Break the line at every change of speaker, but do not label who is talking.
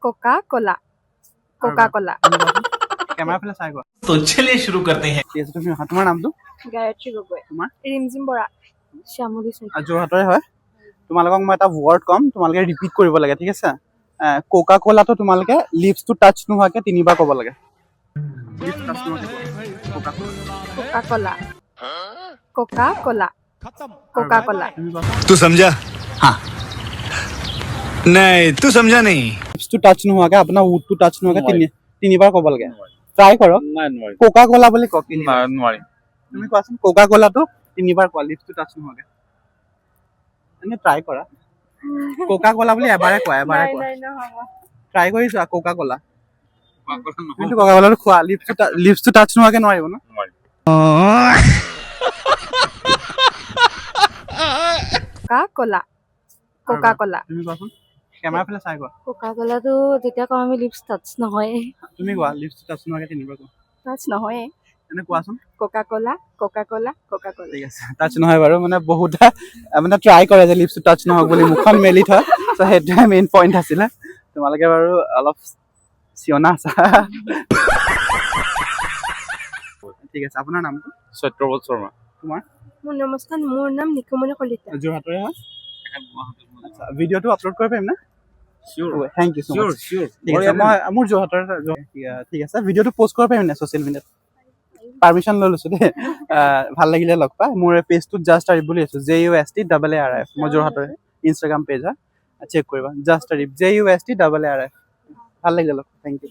Coca কোলা Coca কোলা
camera ফালে চাই কোৱা
तो चलिए शुरू करते हैं
ঠিক আছে তুমি তোমাৰ নামটো
গায়ত্ৰী গগৈ
তোমাৰ
ৰিমজিম বৰা শ্যামলী শইকীয়া
যোৰহাটৰে হয় তোমালোকক মই এটা ৱৰ্ড ক'ম তোমালোকে ৰিপিট কৰিব লাগে ঠিক আছে কোকা কোলাটো তোমালোকে লিপছটো টাচ নোহোৱাকে তিনিবাৰ ক'ব লাগে লিপছ টাচ নোহোৱাকে কোকা কোলা
কোকা কোলা কোকা কোলা
তুমি কোৱা
तू समझा हाँ नहीं तू समझा नहीं
লিপছটো টাচ নোহোৱাকে আপোনাৰ উডটো টাচ নোহোৱাকে তিনিবাৰ ক'ব লাগে ট্ৰাই কৰক কোকা কোলা বুলি কওক
নোৱাৰিম
তুমি কোৱাচোন কোকা কোলাটো তিনিবাৰ কোৱা লিপছটো টাচ নোহোৱাকে এনে ট্ৰাই কৰা কোকা কোলা বুলি এবাৰে কোৱা ট্ৰাই কৰি চোৱা কোকা কোলা কিন্তু কোকা কোলাটো খোৱা লিপছটো টাচ নোহোৱাকে নোৱাৰিব ন
কোকা কোলা কোকা কোলা
তুমি কোৱাচোন কেমেৰা ফালে চাই কোৱা
কোকা কোলাটো যেতিয়া কওঁ আমি লিপছ টাচ নহয়
তুমি কোৱা লিপছটো টাচ নোহোৱাকে তিনিবাৰ কোৱা
টাচ নহয়
এনে কোৱাচোন
কোকা কোলা কোকা কোলা কোকা কোলা
ঠিক আছে টাচ নহয় বাৰু মানে বহুতে মানে ট্ৰাই কৰে যে লিপছটো টাচ নহওক বুলি মুখখন মেলি থয় চ' সেইটোৱে মেইন পইণ্ট আছিলে তোমালোকে বাৰু অলপ চিঞনা আছা ঠিক আছে আপোনাৰ নামটো
সত্যব্ৰত শৰ্মা
তোমাৰ
নমস্কাৰ মোৰ নাম নিকুমণি কলিতা
যোৰহাটৰে হয় আচ্ছা ভিডিঅ'টো আপলোড কৰিব পাৰিম না
চিয়'ৰ
থেংক ইউ ছ'
চিয়'ৰ
মাছ
চিয়'ৰ
ঠিক আছে মই মোৰ যোৰহাটৰ ঠিক আছে ভিডিঅ'টো পষ্ট কৰিব পাৰিম নে ছ'চিয়েল মিডিয়াত পাৰ্মিশ্যন লৈ লৈছোঁ দেই ভাল লাগিলে লগ পাই মোৰ পেজটোত জাষ্ট আৰিফ বুলি আছোঁ JUSTAARIF মই যোৰহাটৰে ইনষ্টাগ্ৰাম পেজ হয় চেক কৰিবা জাষ্ট আৰিফ JUSTAARIF ভাল লাগিলে লগ থেংক ইউ